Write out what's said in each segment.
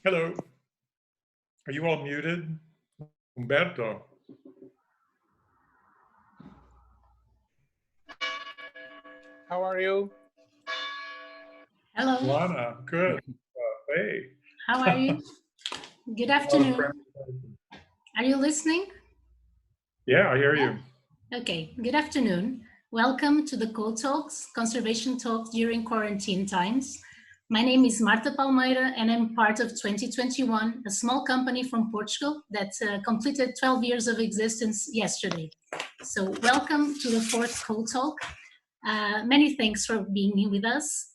Hello. Are you all muted? Umberto. How are you? Hello. Lana, good. Hey. How are you? Good afternoon. Are you listening? Yeah, I hear you. Okay, good afternoon. Welcome to the Co-Talks, Conservation Talks during quarantine times. My name is Marta Palmeira and I'm part of 2021, a small company from Portugal that completed 12 years of existence yesterday. So welcome to the fourth Co-Talk. Many thanks for being here with us.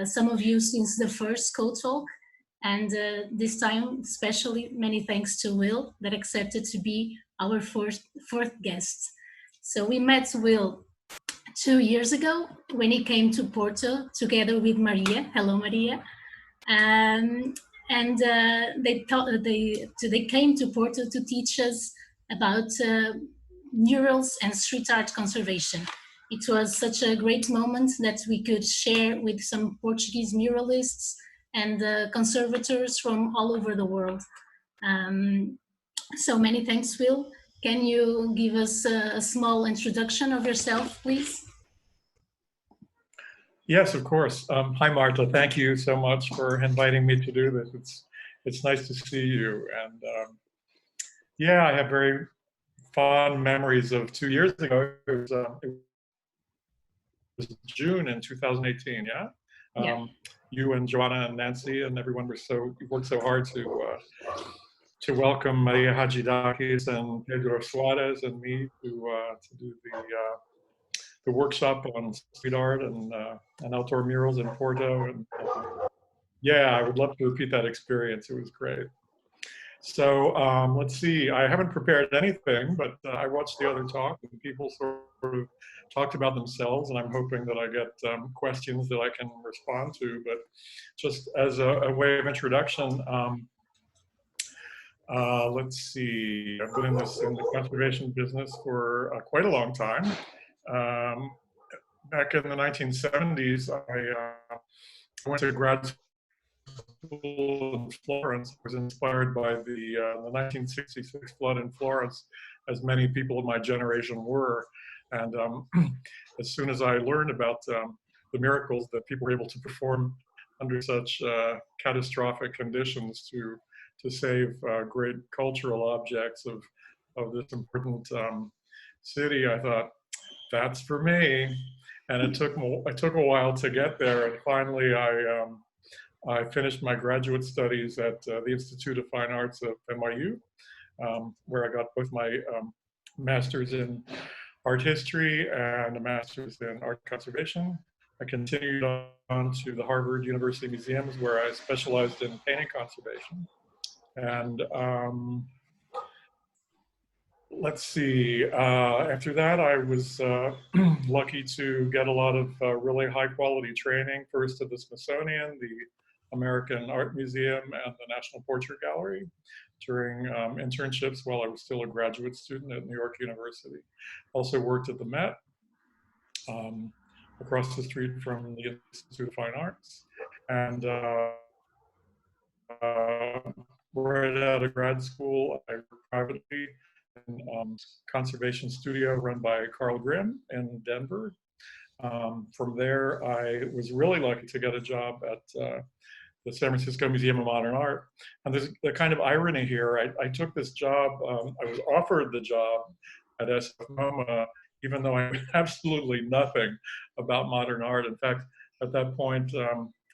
Some of you since the first Co-Talk, and this time especially many thanks to Will that accepted to be our fourth guest. So we met Will 2 years ago when he came to Porto together with Maria. Hello, Maria. And they came to Porto to teach us about murals and street art conservation. It was such a great moment that we could share with some Portuguese muralists and conservators from all over the world. So many thanks, Will. Can you give us a small introduction of yourself, please? Yes, of course. Hi, Marta. Thank you so much for inviting me to do this. It's nice to see you. And yeah, I have very fond memories of 2 years ago. It was June in 2018. Yeah. Yeah. You and Joanna and Nancy and everyone worked so hard to welcome Maria Hagidakis and Pedro Suarez and me to do the workshop on street art and outdoor murals in Porto. And yeah, I would love to repeat that experience. It was great. So let's see, I haven't prepared anything, but I watched the other talk and people sort of talked about themselves, and I'm hoping that I get questions that I can respond to. But just as a way of introduction, let's see, I've been in the conservation business for quite a long time. Back in the 1970s, I went to grad school in Florence. I was inspired by the 1966 flood in Florence, as many people of my generation were. And as soon as I learned about the miracles that people were able to perform under such catastrophic conditions to save great cultural objects of this important city, I thought, that's for me. And it took a while to get there, and finally I finished my graduate studies at the Institute of Fine Arts of NYU, where I got both my master's in art history and a master's in art conservation. I continued on to the Harvard University Museums, where I specialized in painting conservation. And let's see, after that, I was lucky to get a lot of really high quality training, first at the Smithsonian, the American Art Museum, and the National Portrait Gallery during internships while I was still a graduate student at New York University. Also worked at the Met, across the street from the Institute of Fine Arts. And right out of grad school, I worked privately in conservation studio run by Carl Grimm in Denver. From there, I was really lucky to get a job at the San Francisco Museum of Modern Art. And there's a kind of irony here. I took this job, I was offered the job at SF MoMA, even though I knew absolutely nothing about modern art. In fact, at that point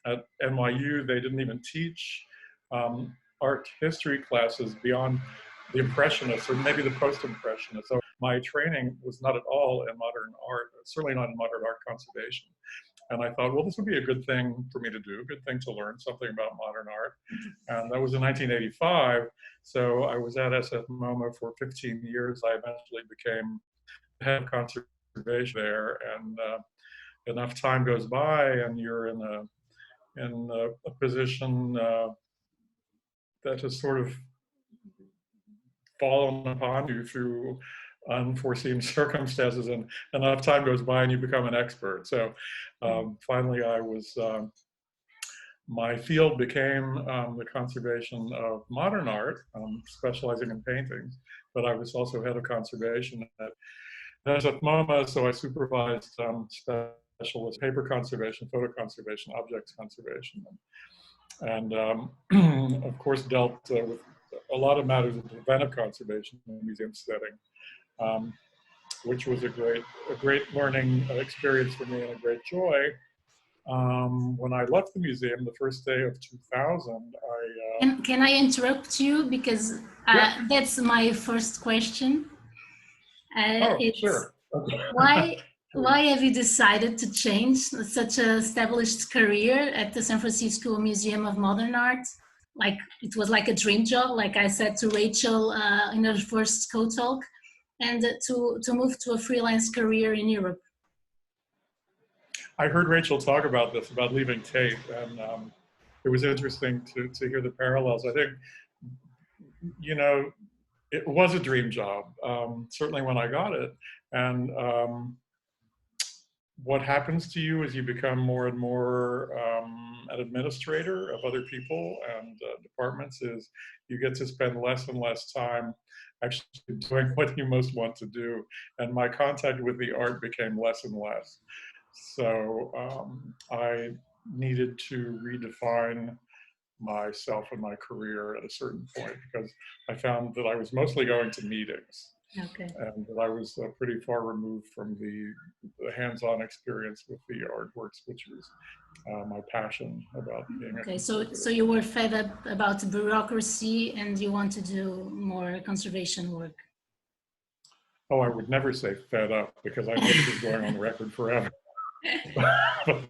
at NYU, they didn't even teach art history classes beyond the Impressionists or maybe the Post-Impressionists. So my training was not at all in modern art, certainly not in modern art conservation. And I thought, well, this would be a good thing for me to do, a good thing to learn something about modern art. And that was in 1985. So I was at SF MoMA for 15 years. I eventually became the head of conservation there. And enough time goes by and you're in a position that has sort of fallen upon you through unforeseen circumstances, and enough time goes by and you become an expert. So finally I was my field became the conservation of modern art, specializing in paintings, but I was also head of conservation at MoMA, so I supervised specialist paper conservation, photo conservation, objects conservation, and of course dealt with a lot of matters of preventive conservation in the museum setting, which was a great learning experience for me and a great joy. When I left the museum the first day of 2000, Can I interrupt you, because yeah. that's my first question. It's Sure. Okay. why have you decided to change such an established career at the San Francisco Museum of Modern Art? Like, it was like a dream job, like I said to Rachel in her first co-talk, and to move to a freelance career in Europe. I heard Rachel talk about this, about leaving Tate, and it was interesting to hear the parallels. I think, you know, it was a dream job, certainly when I got it. And what happens to you as you become more and more an administrator of other people and departments is you get to spend less and less time actually doing what you most want to do. And my contact with the art became less and less. So I needed to redefine myself and my career at a certain point, because I found that I was mostly going to meetings. Okay. And that I was pretty far removed from the hands-on experience with the artworks, which was my passion about being okay, so you were fed up about bureaucracy and you want to do more conservation work. Oh, I would never say fed up, because I know this is going on record forever. But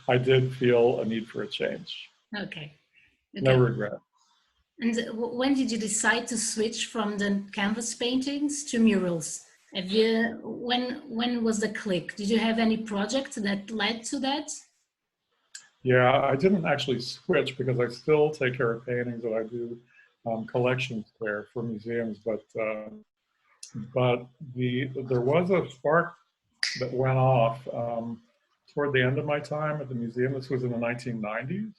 I did feel a need for a change. Okay. No regret. And when did you decide to switch from the canvas paintings to murals? Have you, when was the click? Did you have any project that led to that? Yeah, I didn't actually switch, because I still take care of paintings that I do collections care for museums. But there was a spark that went off toward the end of my time at the museum. This was in the 1990s,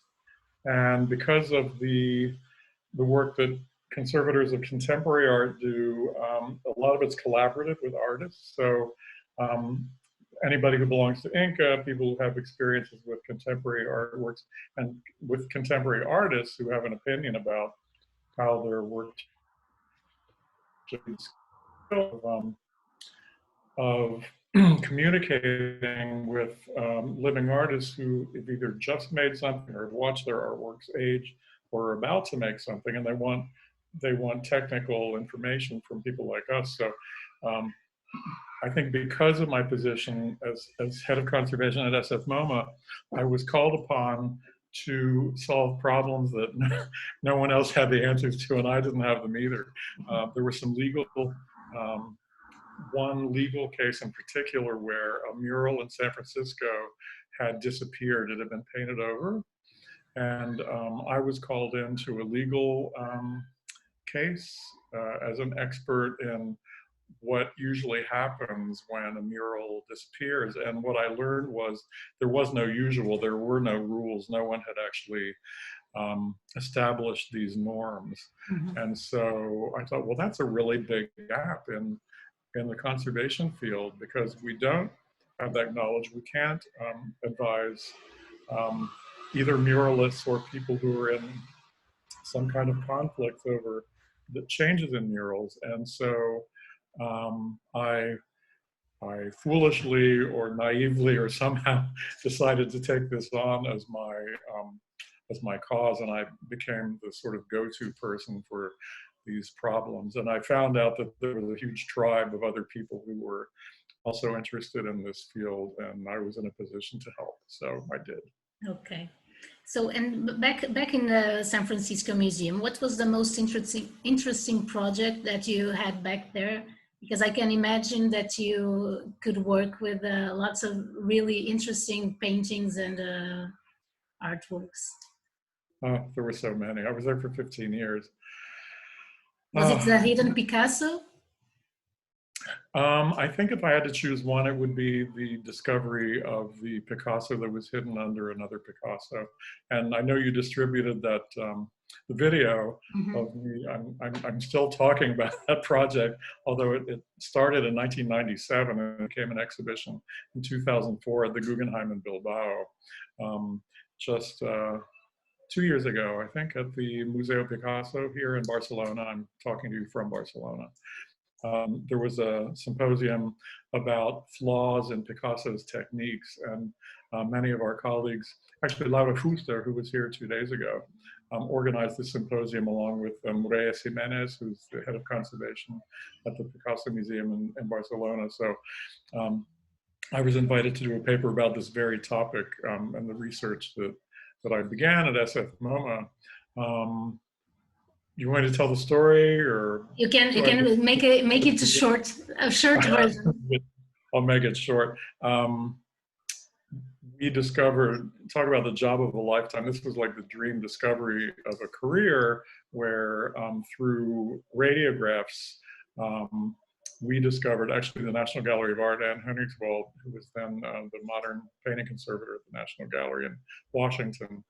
and because of the work that conservators of contemporary art do, a lot of it's collaborative with artists. So anybody who belongs to Inca, people who have experiences with contemporary artworks, and with contemporary artists who have an opinion about how their work should be of communicating with living artists who have either just made something or have watched their artworks age or are about to make something, and they want technical information from people like us. So I think because of my position as head of conservation at SF-MoMA, I was called upon to solve problems that no one else had the answers to, and I didn't have them either. There were some one legal case in particular where a mural in San Francisco had disappeared. It had been painted over. And I was called into a legal case as an expert in what usually happens when a mural disappears. And what I learned was there was no usual, there were no rules. No one had actually established these norms. Mm-hmm. And so I thought, well, that's a really big gap in the conservation field, because we don't have that knowledge. We can't advise either muralists or people who are in some kind of conflict over the changes in murals. And so I foolishly or naively or somehow decided to take this on as my cause, and I became the sort of go-to person for these problems. And I found out that there was a huge tribe of other people who were also interested in this field, and I was in a position to help, so I did. Okay. So, and back in the San Francisco Museum, what was the most interesting project that you had back there? Because I can imagine that you could work with lots of really interesting paintings and artworks. There were so many. I was there for 15 years. Was it the hidden Picasso? I think if I had to choose one, it would be the discovery of the Picasso that was hidden under another Picasso. And I know you distributed that the video of me. I'm still talking about that project, although it started in 1997 and became an exhibition in 2004 at the Guggenheim in Bilbao. Just 2 years ago, I think, at the Museo Picasso here in Barcelona. I'm talking to you from Barcelona. There was a symposium about flaws in Picasso's techniques, and many of our colleagues, actually Laura Fuster, who was here 2 days ago, organized the symposium along with Reyes Jimenez, who's the head of conservation at the Picasso Museum in Barcelona. So I was invited to do a paper about this very topic and the research that I began at SF MoMA. You want to tell the story, or you can make it a short version. I'll make it short. We discovered, talk about the job of a lifetime. This was like the dream discovery of a career, where through radiographs, we discovered, actually the National Gallery of Art, Anne Henriksvold, who was then the modern painting conservator at the National Gallery in Washington,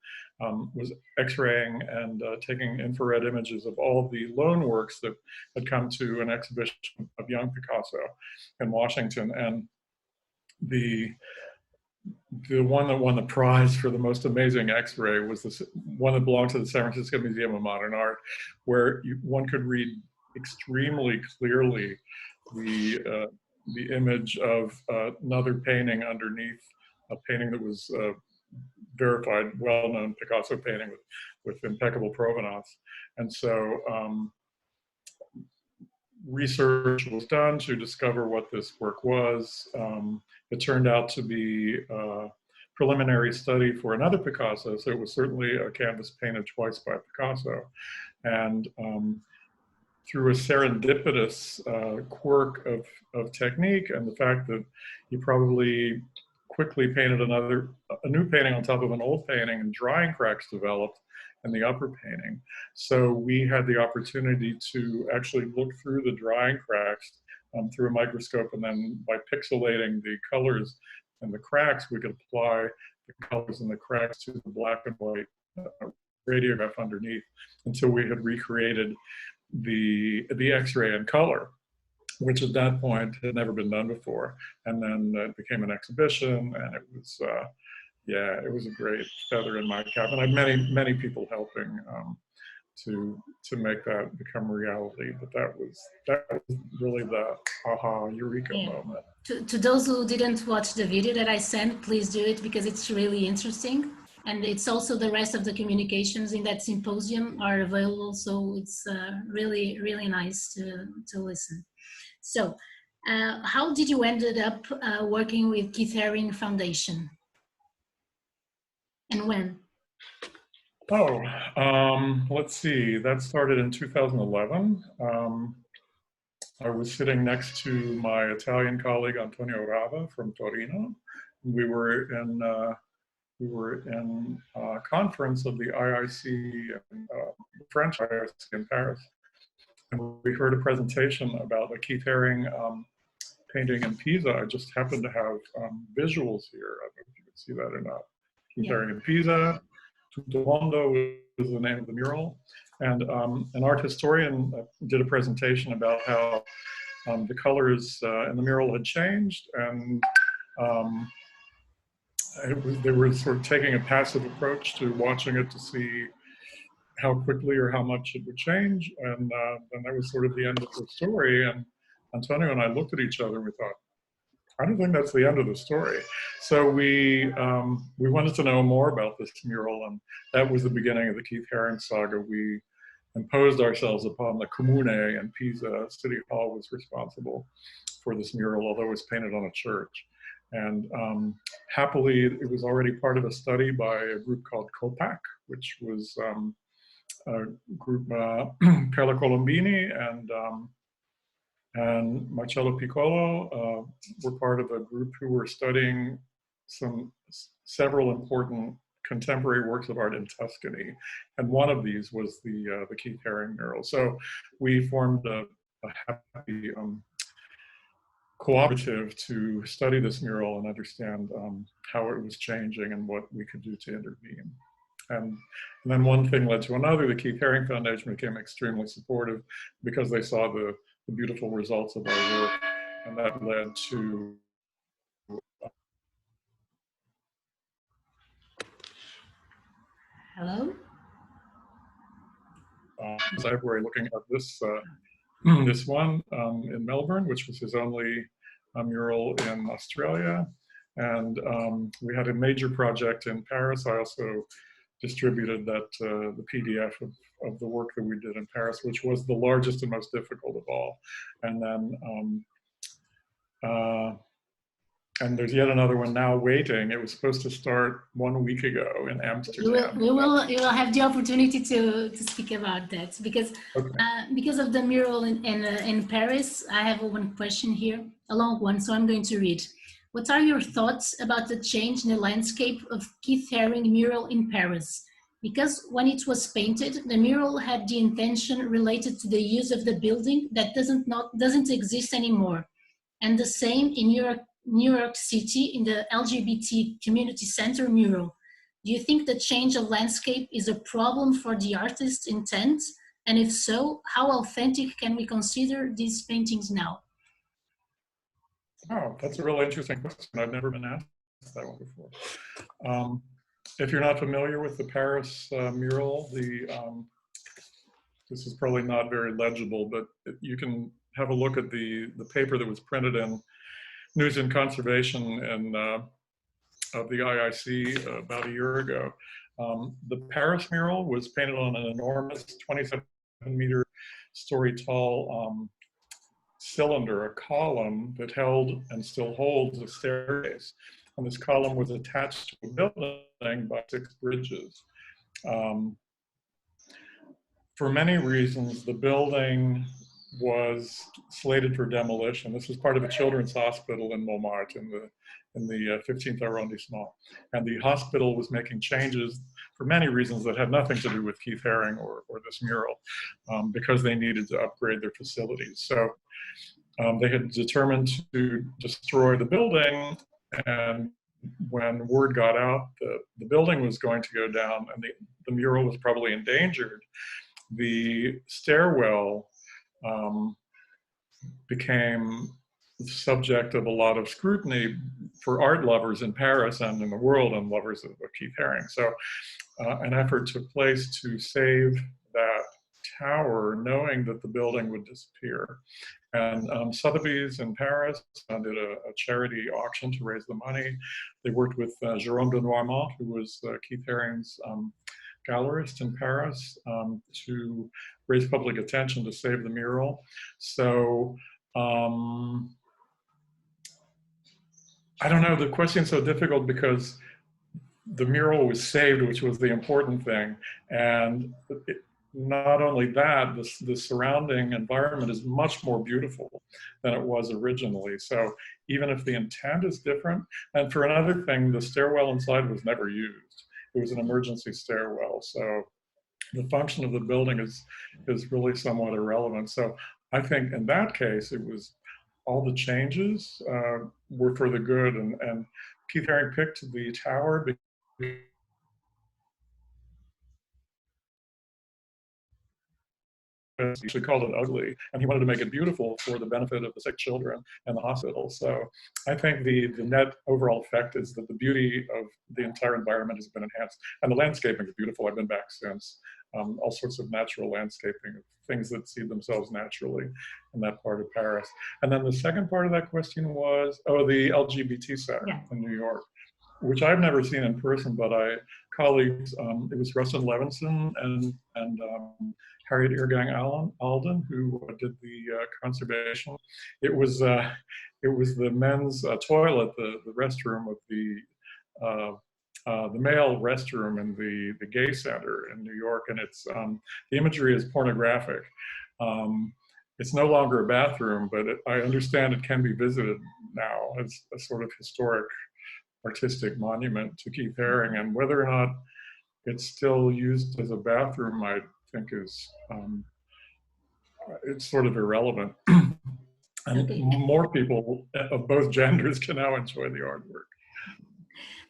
was x-raying and taking infrared images of all the loan works that had come to an exhibition of young Picasso in Washington. And the one that won the prize for the most amazing x-ray was this one that belonged to the San Francisco Museum of Modern Art, where one could read extremely clearly the image of another painting underneath, a painting that was verified, well-known Picasso painting with impeccable provenance. And so research was done to discover what this work was. It turned out to be a preliminary study for another Picasso, so it was certainly a canvas painted twice by Picasso. And through a serendipitous quirk of technique, and the fact that he probably quickly painted a new painting on top of an old painting, and drying cracks developed in the upper painting. So we had the opportunity to actually look through the drying cracks through a microscope, and then by pixelating the colors and the cracks, we could apply the colors and the cracks to the black and white radiograph underneath, until we had recreated the X-ray in color, which at that point had never been done before. And then it became an exhibition, and it was, yeah, it was a great feather in my cap. And I had many people helping to make that become reality. But that was really the aha, eureka moment. To those who didn't watch the video that I sent, please do it, because it's really interesting. And it's also the rest of the communications in that symposium are available. So it's really, really nice to listen. So how did you ended up working with Keith Haring Foundation? And when? Oh, let's see. That started in 2011. I was sitting next to my Italian colleague, Antonio Rava from Torino. We were in a conference of the IIC, French IIC in Paris. And we heard a presentation about a Keith Haring painting in Pisa. I just happened to have visuals here. I don't know if you can see that or not. Keith Haring in Pisa. Tutto Mondo is the name of the mural. And an art historian did a presentation about how the colors in the mural had changed, and they were sort of taking a passive approach to watching it to see how quickly or how much it would change. And then that was sort of the end of the story. And Antonio and I looked at each other and we thought, I don't think that's the end of the story. So we wanted to know more about this mural, and that was the beginning of the Keith Haring saga. We imposed ourselves upon the Comune, and Pisa City Hall was responsible for this mural, although it was painted on a church. And happily, it was already part of a study by a group called COPAC, which was a group, Perla Colombini and Marcello Piccolo were part of a group who were studying several important contemporary works of art in Tuscany. And one of these was the Keith Haring mural. So we formed a happy cooperative to study this mural and understand how it was changing and what we could do to intervene. And then one thing led to another. The Keith Haring Foundation became extremely supportive because they saw the beautiful results of our work, and that led to Hello? February looking at this this one in Melbourne, which was his only mural in Australia. And we had a major project in Paris. I also distributed that the PDF of the work that we did in Paris, which was the largest and most difficult of all. And then and there's yet another one now waiting. It was supposed to start 1 week ago in Amsterdam. You will have the opportunity to speak about that because because of the mural in Paris. I have one question here, a long one, so I'm going to read. What are your thoughts about the change in the landscape of Keith Haring mural in Paris? Because when it was painted, the mural had the intention related to the use of the building that doesn't exist anymore. And the same in New York City in the LGBT community center mural. Do you think the change of landscape is a problem for the artist's intent? And if so, how authentic can we consider these paintings now? Oh, that's a really interesting question. I've never been asked that one before. If you're not familiar with the Paris mural, this is probably not very legible, but you can have a look at the paper that was printed in News and Conservation and of the IIC about a year ago. The Paris mural was painted on an enormous 27-meter story tall cylinder, a column that held and still holds a staircase. And this column was attached to a building by 6 bridges. For many reasons, the building was slated for demolition. This was part of a children's hospital in Montmartre in the 15th arrondissement. And the hospital was making changes for many reasons that had nothing to do with Keith Haring or this mural, because they needed to upgrade their facilities. So they had determined to destroy the building, and when word got out that the building was going to go down and the mural was probably endangered, the stairwell became the subject of a lot of scrutiny for art lovers in Paris and in the world, and lovers of Keith Haring. So an effort took place to save that tower, knowing that the building would disappear. And Sotheby's in Paris did a charity auction to raise the money. They worked with Jérôme de Noirmont, who was Keith Haring's gallerist in Paris, to raise public attention to save the mural. So I don't know, the question's so difficult because the mural was saved, which was the important thing. And not only that, the surrounding environment is much more beautiful than it was originally. So even if the intent is different, and for another thing, the stairwell inside was never used. It was an emergency stairwell. So the function of the building is really somewhat irrelevant. So I think in that case, it was all the changes were for the good. And Keith Haring picked the tower because he actually called it ugly, and he wanted to make it beautiful for the benefit of the sick children and the hospital. So I think the net overall effect is that the beauty of the entire environment has been enhanced, and the landscaping is beautiful. I've been back since. All sorts of natural landscaping, things that seed themselves naturally in that part of Paris. And then the second part of that question was, the LGBT Center in New York, which I've never seen in person, but colleagues, it was Rustin Levinson and Harriet Eargang Alden who did the conservation. It was the men's toilet, the restroom of the male restroom in the gay center in New York, and it's the imagery is pornographic. It's no longer a bathroom, but I understand it can be visited now as a sort of historic artistic monument to Keith Haring, and whether or not it's still used as a bathroom, I think is it's sort of irrelevant. And Okay. more people of both genders can now enjoy the artwork.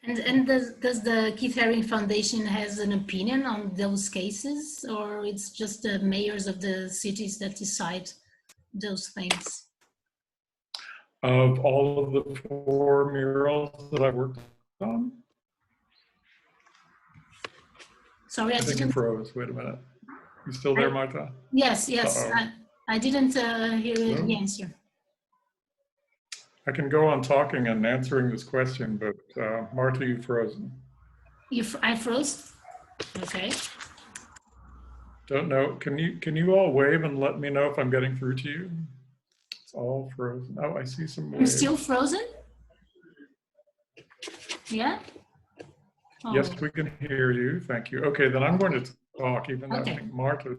And does the Keith Haring Foundation has an opinion on those cases, or it's just the mayors of the cities that decide those things? Of all of the 4 murals that I worked on? Sorry, I think you froze. Wait a minute. You still there, Marta? Yes, yes. I didn't hear the answer. I can go on talking and answering this question, but Marta, you've frozen. I froze? Okay. Don't know. Can you all wave and let me know if I'm getting through to you? It's all frozen. Oh, I see some waves. I'm still frozen? Yeah? Oh. Yes, we can hear you. Thank you. Okay, then I'm going to talk, even though I think Marta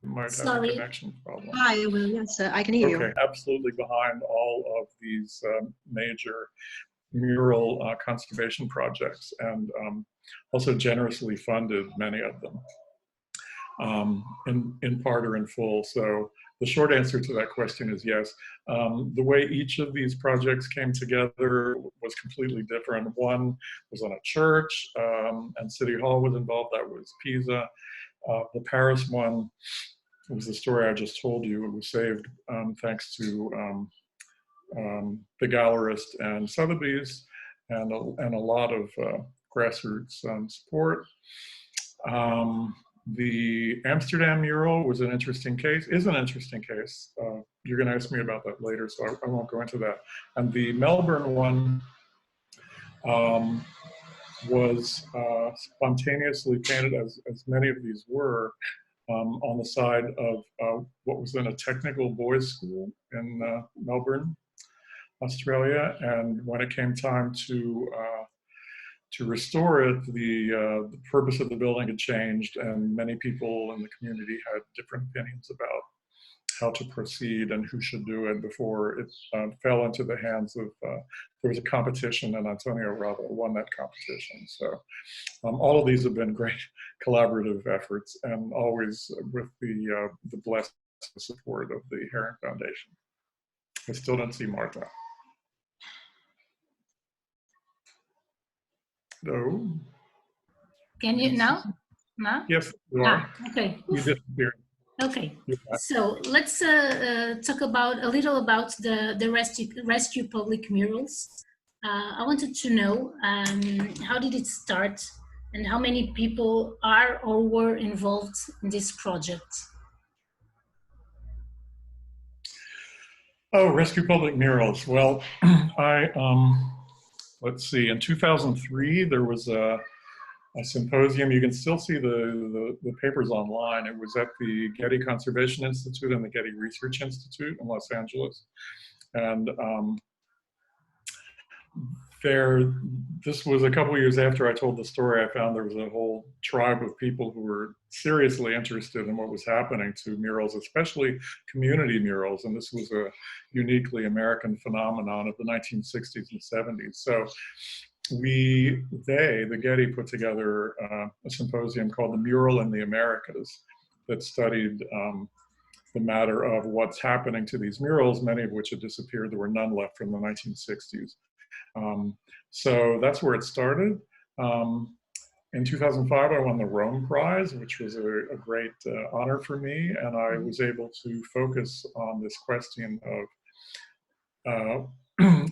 might have a connection problem. Hi, Will. Yes, I can hear you. Okay, absolutely behind all of these major mural conservation projects, and also generously funded many of them, in part or in full. So the short answer to that question is yes. The way each of these projects came together was completely different. One was on a church, and City Hall was involved. That was Pisa. The Paris one was the story I just told you. It was saved thanks to the gallerist and Sotheby's, and a lot of grassroots support. The Amsterdam mural was an interesting case, is an interesting case. You're going to ask me about that later, so I won't go into that. And the Melbourne one was spontaneously painted, as many of these were, on the side of what was then a technical boys' school in Melbourne, Australia. And when it came time to restore it, the purpose of the building had changed, and many people in the community had different opinions about how to proceed and who should do it before it fell into the hands of, there was a competition, and Antonio Rava won that competition. So all of these have been great collaborative efforts, and always with the blessed support of the Haring Foundation. I still don't see Marta. No. Can you now? No? Yes, you are. Okay. You disappeared. Okay. So let's talk about a little about the rescue public murals. I wanted to know how did it start, and how many people are or were involved in this project? Oh, rescue public murals. Well, let's see, in 2003, there was a symposium. You can still see the papers online. It was at the Getty Conservation Institute and the Getty Research Institute in Los Angeles. And this was a couple of years after I told the story. I found there was a whole tribe of people who were seriously interested in what was happening to murals, especially community murals. And this was a uniquely American phenomenon of the 1960s and 70s. So the Getty put together a symposium called The Mural in the Americas that studied the matter of what's happening to these murals, many of which had disappeared. There were none left from the 1960s. So that's where it started. In 2005, I won the Rome Prize, which was a great honor for me, and I was able to focus on this question of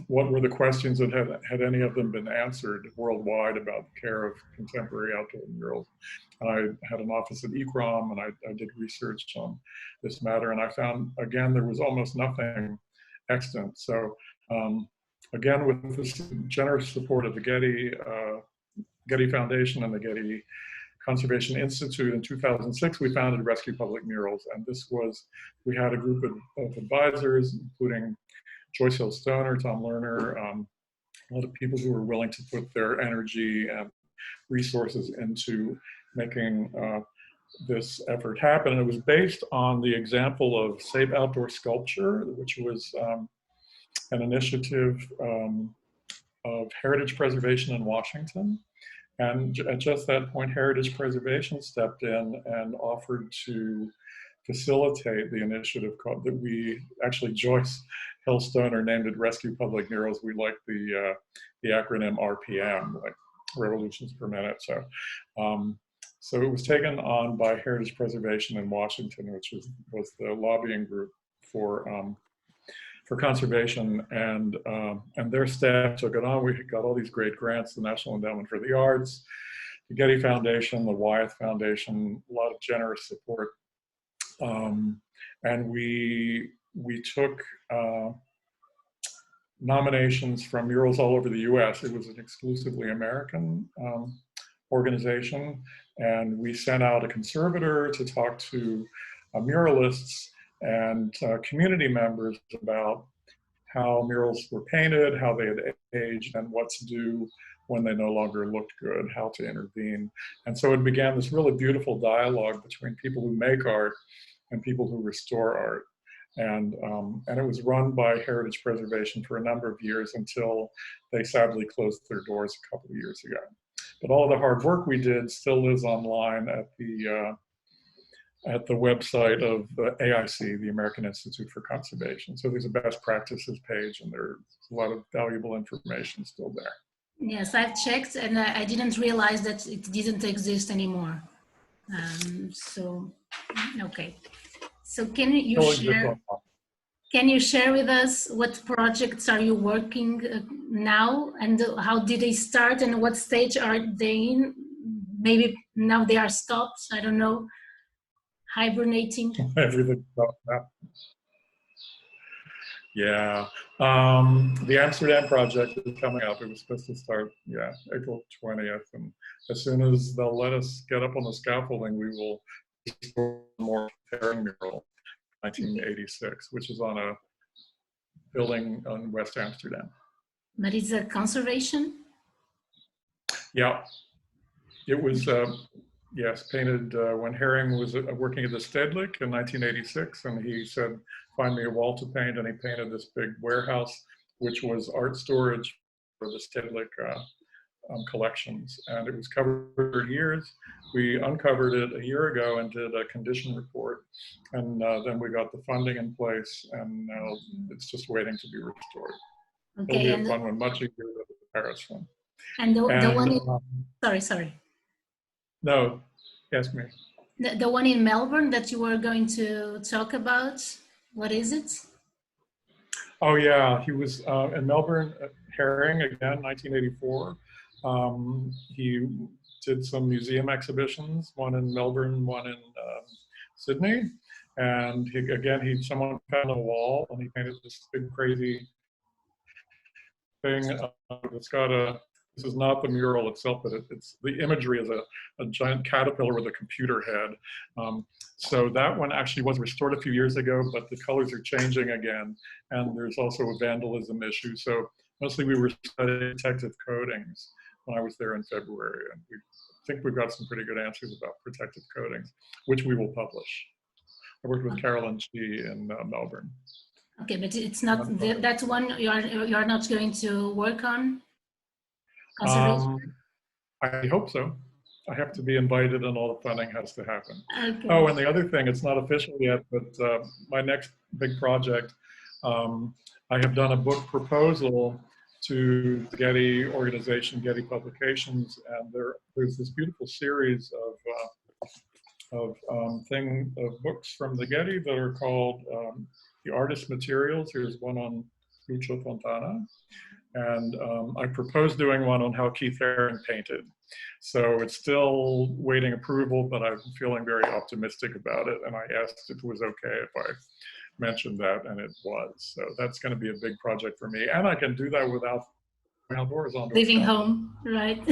what were the questions, and had any of them been answered worldwide about the care of contemporary outdoor murals. And I had an office at ECROM, and I did research on this matter, and I found, again, there was almost nothing extant. So again, with this generous support of the Getty Foundation and the Getty Conservation Institute, in 2006, we founded Rescue Public Murals. And this was, we had a group of advisors, including Joyce Hill Stoner, Tom Lerner, a lot of people who were willing to put their energy and resources into making this effort happen. And it was based on the example of Safe Outdoor Sculpture, which was an initiative of heritage preservation in Washington. And at just that point, heritage preservation stepped in and offered to facilitate the initiative called, that we actually, Joyce Hillstoner named it Rescue Public Murals. We like the acronym RPM, like Revolutions Per Minute. So it was taken on by Heritage Preservation in Washington, which was the lobbying group for conservation, and their staff took it on. We got all these great grants: the National Endowment for the Arts, the Getty Foundation, the Wyeth Foundation, a lot of generous support, and we took nominations from murals all over the U.S. It was an exclusively American organization, and we sent out a conservator to talk to muralists and community members about how murals were painted, how they had aged, and what to do when they no longer looked good, how to intervene. And so it began this really beautiful dialogue between people who make art and people who restore art. And it was run by Heritage Preservation for a number of years until they sadly closed their doors a couple of years ago. But all the hard work we did still lives online at the website of the AIC, the American Institute for Conservation. So there's a best practices page, and there's a lot of valuable information still there. Yes, I've checked, and I didn't realize that it didn't exist anymore. Okay. So can you share with us what projects are you working now, and how did they start, and what stage are they in? Maybe now they are stopped, I don't know, hibernating. Everything stopped now. Yeah, the Amsterdam project is coming up. It was supposed to start, April 20th, and as soon as they'll let us get up on the scaffolding, we will restore more Haring mural, 1986, which is on a building on West Amsterdam. But it's a conservation? Yeah, it was, yes, painted when Haring was working at the Stedelijk in 1986, and he said, find me a wall to paint, and he painted this big warehouse, which was art storage for the Stedelijk collections, and it was covered for years. We uncovered it a year ago and did a condition report, and then we got the funding in place, and now it's just waiting to be restored. Okay, it'll be a fun one, much easier than the Paris one. And the one in, sorry. No, ask me. The one in Melbourne that you were going to talk about, what is it? Oh yeah, he was in Melbourne, Haring again, 1984. He did some museum exhibitions, one in Melbourne, one in Sydney. And someone found a wall, and he painted this big crazy thing. It's got this is not the mural itself, but it's the imagery is a giant caterpillar with a computer head. So that one actually was restored a few years ago, but the colors are changing again. And there's also a vandalism issue. So mostly we were studying protective coatings when I was there in February. And we think we've got some pretty good answers about protective coatings, which we will publish. I worked with Carolyn G in Melbourne. Okay, but it's not, that's one you're not going to work on? I hope so. I have to be invited, and all the funding has to happen. Okay. Oh, and the other thing, it's not official yet, but my next big project, I have done a book proposal to the Getty organization, Getty Publications, and there's this beautiful series of books from the Getty that are called the Artist Materials. Here's one on Lucio Fontana. And I proposed doing one on how Keith Haring painted. So it's still waiting approval, but I'm feeling very optimistic about it. And I asked if it was okay if I mentioned that, and it was. So that's going to be a big project for me. And I can do that without outdoors on leaving home, right?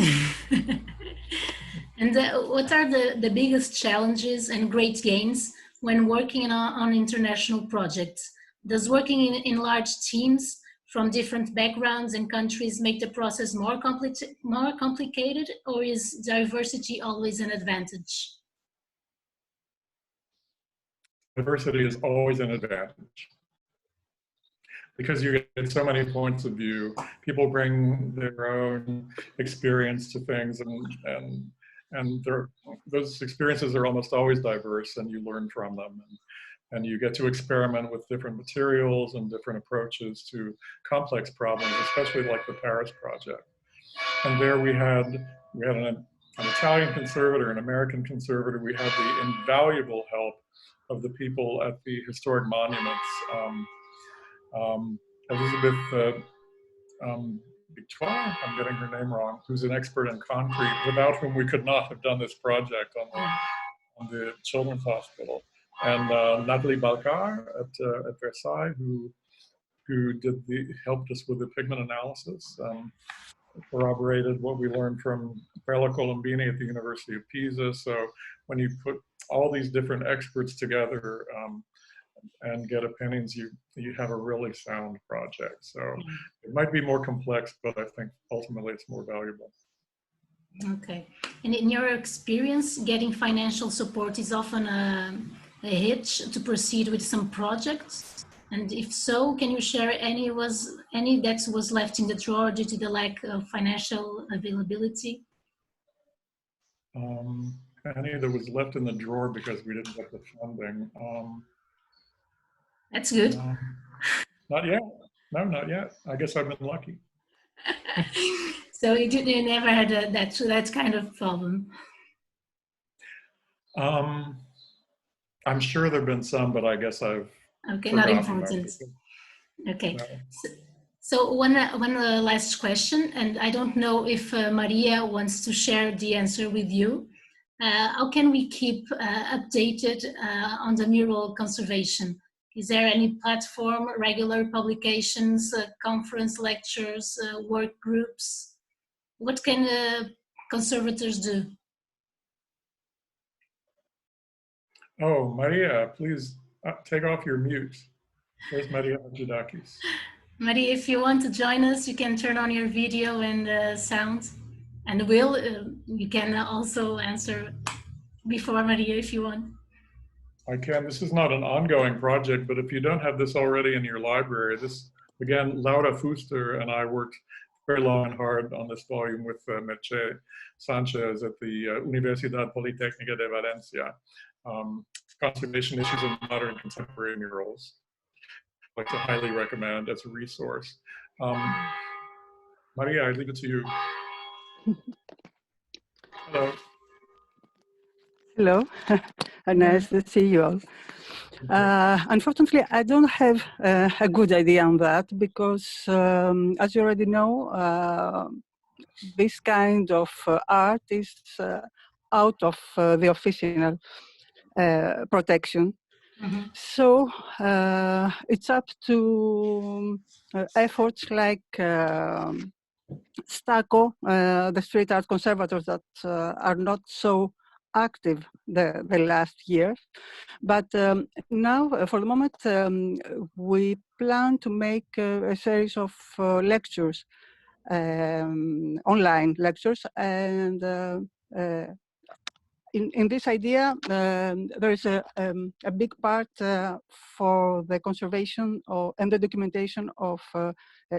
And what are the biggest challenges and great gains when working on international projects? Does working in large teams from different backgrounds and countries make the process more complicated, or is diversity always an advantage? Diversity is always an advantage because you get so many points of view. People bring their own experience to things, and those experiences are almost always diverse, and you learn from them. And you get to experiment with different materials and different approaches to complex problems, especially like the Paris project. And there we had an Italian conservator, an American conservator. We had the invaluable help of the people at the historic monuments. Elizabeth Victoire, I'm getting her name wrong, who's an expert in concrete, without whom we could not have done this project on the Children's Hospital. And Nathalie Balcar at Versailles, who helped us with the pigment analysis, corroborated what we learned from Paolo Colombini at the University of Pisa. So when you put all these different experts together and get opinions, you have a really sound project. So it might be more complex, but I think ultimately it's more valuable. Okay. And in your experience, getting financial support is often a hitch to proceed with some projects? And if so, can you share any that was left in the drawer due to the lack of financial availability? Any that was left in the drawer because we didn't get the funding. That's good. Not yet. No, not yet. I guess I've been lucky. So you never had that kind of problem? I'm sure there've been some, but I guess I've not important. Okay. No. So one last question, and I don't know if Maria wants to share the answer with you. How can we keep updated on the mural conservation? Is there any platform, regular publications, conference lectures, work groups? What can conservators do? Oh, Maria, please take off your mute. There's Maria Hadjidakis. Maria, if you want to join us, you can turn on your video and sound. And Will, you can also answer before Maria if you want. I can. This is not an ongoing project, but if you don't have this already in your library, again, Laura Fuster and I worked very long and hard on this volume with Merche Sanchez at the Universidad Politécnica de Valencia. Conservation issues in modern contemporary murals. I'd like to highly recommend as a resource. Maria, I leave it to you. Hello. Hello, nice to see you all. Unfortunately, I don't have a good idea on that because, as you already know, this kind of art is out of the official protection. Mm-hmm. So it's up to efforts like STACO, the street art conservators that are not so active the last year. But now, for the moment, we plan to make a series of lectures, online lectures, and in this idea, there is a big part for the conservation and the documentation of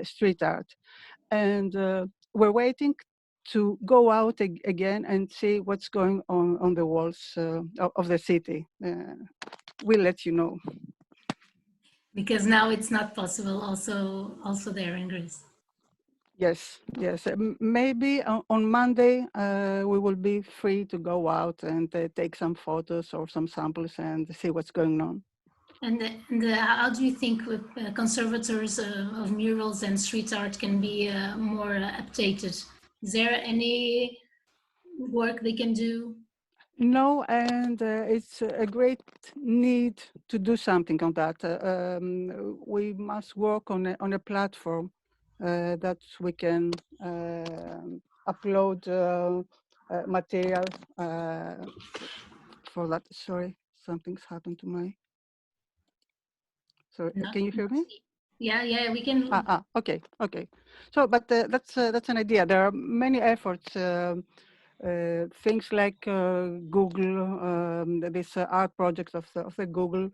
street art. And we're waiting to go out again and see what's going on the walls of the city. We'll let you know. Because now it's not possible also there in Greece. Yes. Maybe on Monday we will be free to go out and take some photos or some samples and see what's going on. And how do you think conservators of murals and street art can be more updated? Is there any work they can do? No, and it's a great need to do something on that. We must work on a platform that we can upload material for that. Sorry, something's happened to my. Sorry, can you hear me? Yeah, we can. Okay. So, but that's an idea. There are many efforts. Things like Google, this art projects of the Google,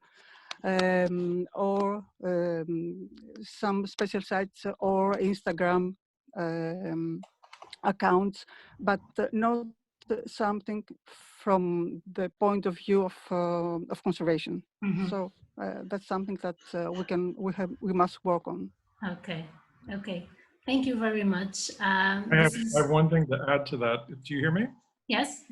or some special sites or Instagram accounts, but not something from the point of view of conservation. Mhm. So that's something that we must work on. Okay, okay. Thank you very much. I have one thing to add to that. Do you hear me? Yes?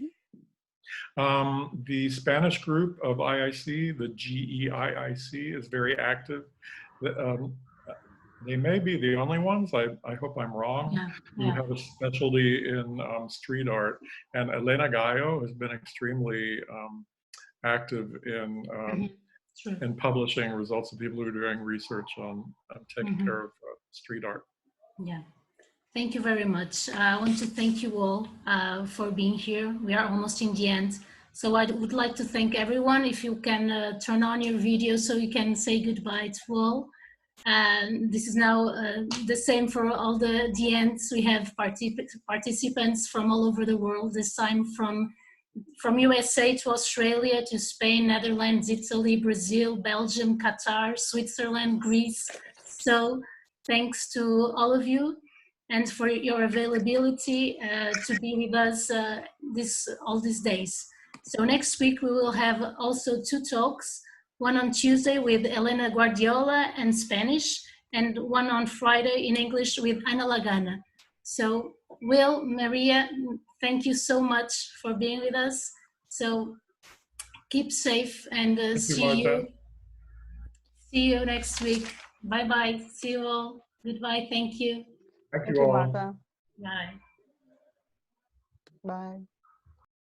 The Spanish group of IIC, the GEIIC, is very active. They may be the only ones, I hope I'm wrong, Yeah, who yeah. have a specialty in street art. And Elena Gallo has been extremely active True. in publishing results of people who are doing research on taking care of street art. Yeah. Thank you very much. I want to thank you all for being here. We are almost in the end. So I would like to thank everyone. If you can turn on your video so you can say goodbye to all. This is now the same for all the ends. We have participants from all over the world, this time from USA to Australia to Spain, Netherlands, Italy, Brazil, Belgium, Qatar, Switzerland, Greece. So thanks to all of you and for your availability to be with us all these days. So next week we will have also 2 talks, one on Tuesday with Elena Guardiola in Spanish, and one on Friday in English with Ana Lagana. So Will, Maria, thank you so much for being with us. So keep safe and see you next week. Bye-bye. See you all. Goodbye. Thank you. Thank Thank you you, all. Marta. Bye. Bye.